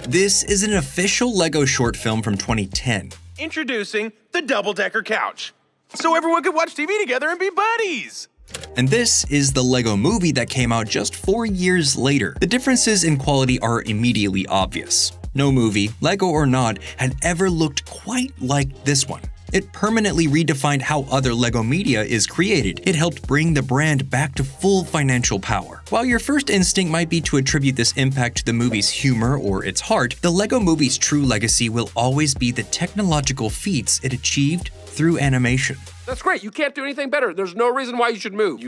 This is an official LEGO short film from 2010. Introducing the double-decker couch, so everyone could watch TV together and be buddies. And this is the LEGO movie that came out just 4 years later. The differences in quality are immediately obvious. No movie, LEGO or not, had ever looked quite like this one. It permanently redefined how other LEGO media is created. It helped bring the brand back to full financial power. While your first instinct might be to attribute this impact to the movie's humor or its heart, the LEGO movie's true legacy will always be the technological feats it achieved through animation. That's great. You can't do anything better. There's no reason why you should move.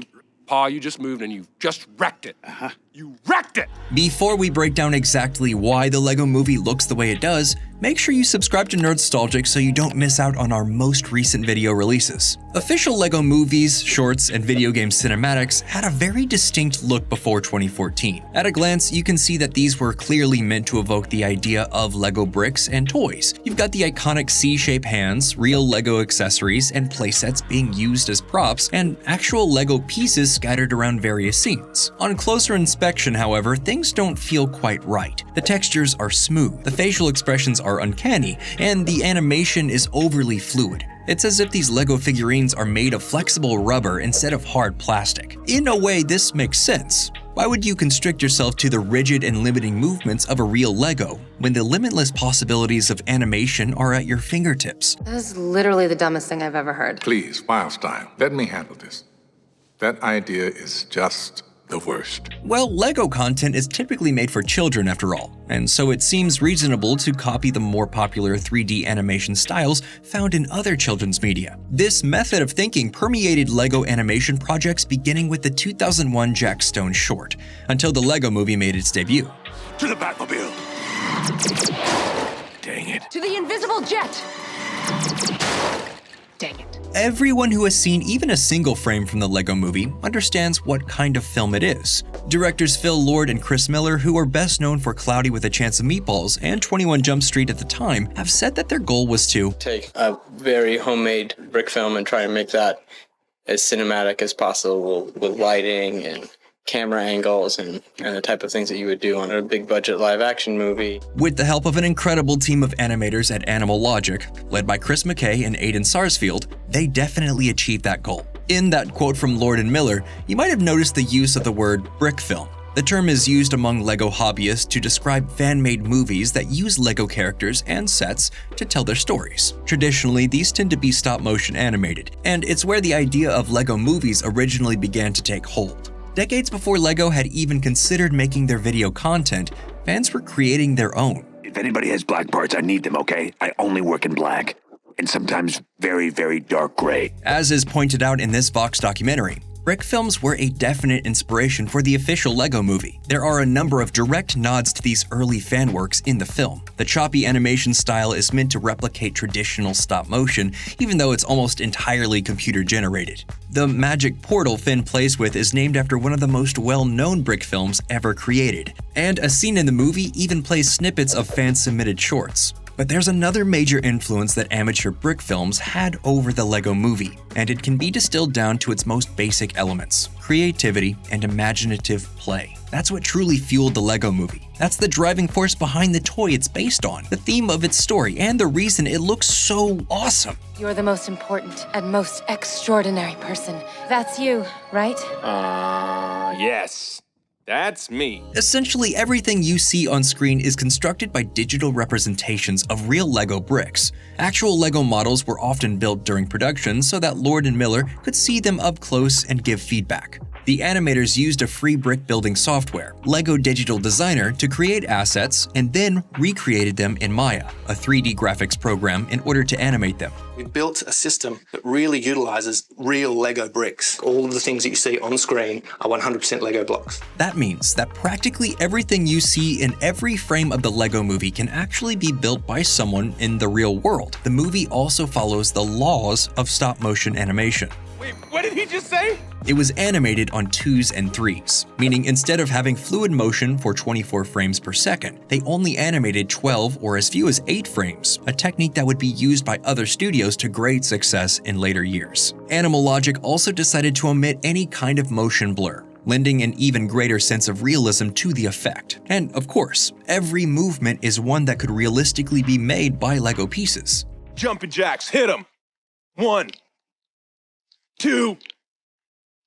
Pa, you just moved and you just wrecked it. You wrecked it! Before we break down exactly why the LEGO movie looks the way it does, make sure you subscribe to Nerdstalgic so you don't miss out on our most recent video releases. Official LEGO movies, shorts, and video game cinematics had a very distinct look before 2014. At a glance, you can see that these were clearly meant to evoke the idea of LEGO bricks and toys. You've got the iconic C-shaped hands, real LEGO accessories and playsets being used as props, and actual LEGO pieces scattered around various scenes. On closer inspection, however, things don't feel quite right. The textures are smooth, the facial expressions are uncanny, and the animation is overly fluid. It's as if these LEGO figurines are made of flexible rubber instead of hard plastic. In a way, this makes sense. Why would you constrict yourself to the rigid and limiting movements of a real LEGO when the limitless possibilities of animation are at your fingertips? That is literally the dumbest thing I've ever heard. Please, Wildstyle, let me handle this. That idea is just the worst. Well, LEGO content is typically made for children after all, and so it seems reasonable to copy the more popular 3D animation styles found in other children's media. This method of thinking permeated LEGO animation projects beginning with the 2001 Jack Stone short, until the LEGO movie made its debut. To the Batmobile. Dang it. To the invisible jet! Dang it. Everyone who has seen even a single frame from the LEGO movie understands what kind of film it is. Directors Phil Lord and Chris Miller, who are best known for Cloudy with a Chance of Meatballs and 21 Jump Street at the time, have said that their goal was to take a very homemade brick film and try and make that as cinematic as possible with lighting and camera angles and the type of things that you would do on a big budget live action movie. With the help of an incredible team of animators at Animal Logic, led by Chris McKay and Aidan Sarsfield, they definitely achieved that goal. In that quote from Lord and Miller, you might have noticed the use of the word brick film. The term is used among LEGO hobbyists to describe fan-made movies that use LEGO characters and sets to tell their stories. Traditionally, these tend to be stop-motion animated, and it's where the idea of LEGO movies originally began to take hold. Decades before LEGO had even considered making their video content, fans were creating their own. If anybody has black parts, I need them, okay? I only work in black, and sometimes very, very dark gray. As is pointed out in this Vox documentary, brick films were a definite inspiration for the official LEGO movie. There are a number of direct nods to these early fan works in the film. The choppy animation style is meant to replicate traditional stop motion, even though it's almost entirely computer generated. The magic portal Finn plays with is named after one of the most well-known brick films ever created, and a scene in the movie even plays snippets of fan-submitted shorts. But there's another major influence that amateur brick films had over the LEGO movie, and it can be distilled down to its most basic elements: creativity and imaginative play. That's what truly fueled the LEGO movie. That's the driving force behind the toy it's based on, the theme of its story, and the reason it looks so awesome. You're the most important and most extraordinary person. That's you, right? Yes. That's me. Essentially, everything you see on screen is constructed by digital representations of real LEGO bricks. Actual LEGO models were often built during production so that Lord and Miller could see them up close and give feedback. The animators used a free brick building software, LEGO Digital Designer, to create assets and then recreated them in Maya, a 3D graphics program, in order to animate them. We built a system that really utilizes real LEGO bricks. All of the things that you see on screen are 100% LEGO blocks. That means that practically everything you see in every frame of the LEGO movie can actually be built by someone in the real world. The movie also follows the laws of stop-motion animation. Wait, what did he just say? It was animated on 2s and 3s, meaning instead of having fluid motion for 24 frames per second, they only animated 12 or as few as 8 frames, a technique that would be used by other studios to great success in later years. Animal Logic also decided to omit any kind of motion blur. lending an even greater sense of realism to the effect. And of course, every movement is one that could realistically be made by Lego pieces. Jumping jacks, hit them. 1, 2,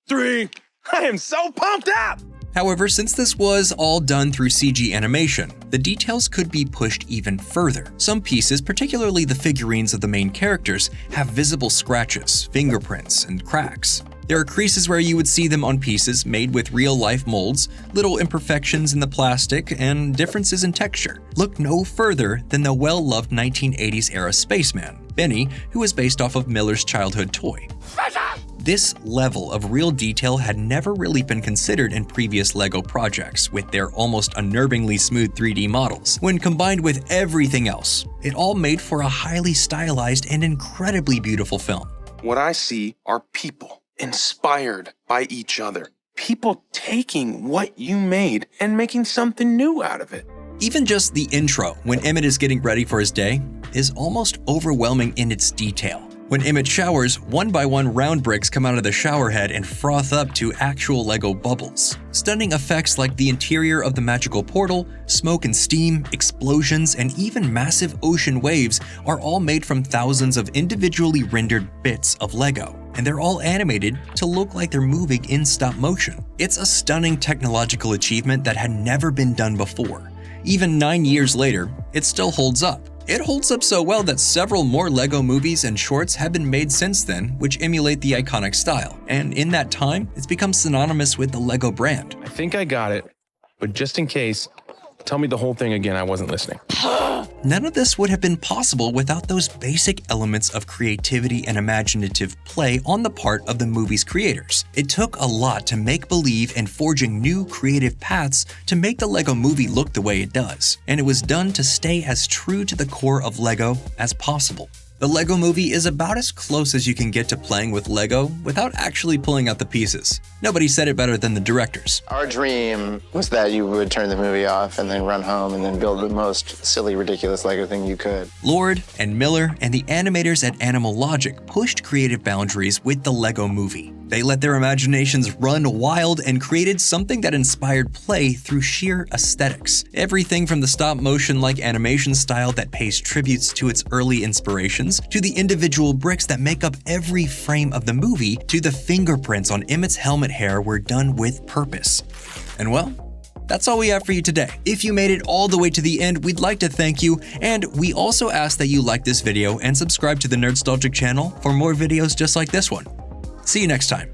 3. I am so pumped up! However, since this was all done through CG animation, the details could be pushed even further. Some pieces, particularly the figurines of the main characters, have visible scratches, fingerprints, and cracks. There are creases where you would see them on pieces made with real-life molds, little imperfections in the plastic, and differences in texture. Look no further than the well-loved 1980s-era spaceman, Benny, who was based off of Miller's childhood toy. This level of real detail had never really been considered in previous LEGO projects with their almost unnervingly smooth 3D models. When combined with everything else, it all made for a highly stylized and incredibly beautiful film. What I see are people inspired by each other. People taking what you made and making something new out of it. Even just the intro, when Emmett is getting ready for his day, is almost overwhelming in its detail. When Emmett showers, one by one round bricks come out of the shower head and froth up to actual Lego bubbles. Stunning effects like the interior of the magical portal, smoke and steam, explosions, and even massive ocean waves are all made from thousands of individually rendered bits of Lego, and they're all animated to look like they're moving in stop motion. It's a stunning technological achievement that had never been done before. Even 9 years later, it still holds up. It holds up so well that several more LEGO movies and shorts have been made since then, which emulate the iconic style. And in that time, it's become synonymous with the LEGO brand. I think I got it, but just in case, tell me the whole thing again. I wasn't listening. None of this would have been possible without those basic elements of creativity and imaginative play on the part of the movie's creators. It took a lot to make believe in forging new creative paths to make the LEGO movie look the way it does, and it was done to stay as true to the core of LEGO as possible. The LEGO movie is about as close as you can get to playing with LEGO without actually pulling out the pieces. Nobody said it better than the directors. Our dream was that you would turn the movie off and then run home and then build the most silly, ridiculous LEGO thing you could. Lord and Miller and the animators at Nerdstalgic pushed creative boundaries with the LEGO movie. They let their imaginations run wild and created something that inspired play through sheer aesthetics. Everything from the stop-motion-like animation style that pays tributes to its early inspirations, to the individual bricks that make up every frame of the movie, to the fingerprints on Emmett's helmet hair were done with purpose. And well, that's all we have for you today. If you made it all the way to the end, we'd like to thank you, and we also ask that you like this video and subscribe to the Nerdstalgic channel for more videos just like this one. See you next time.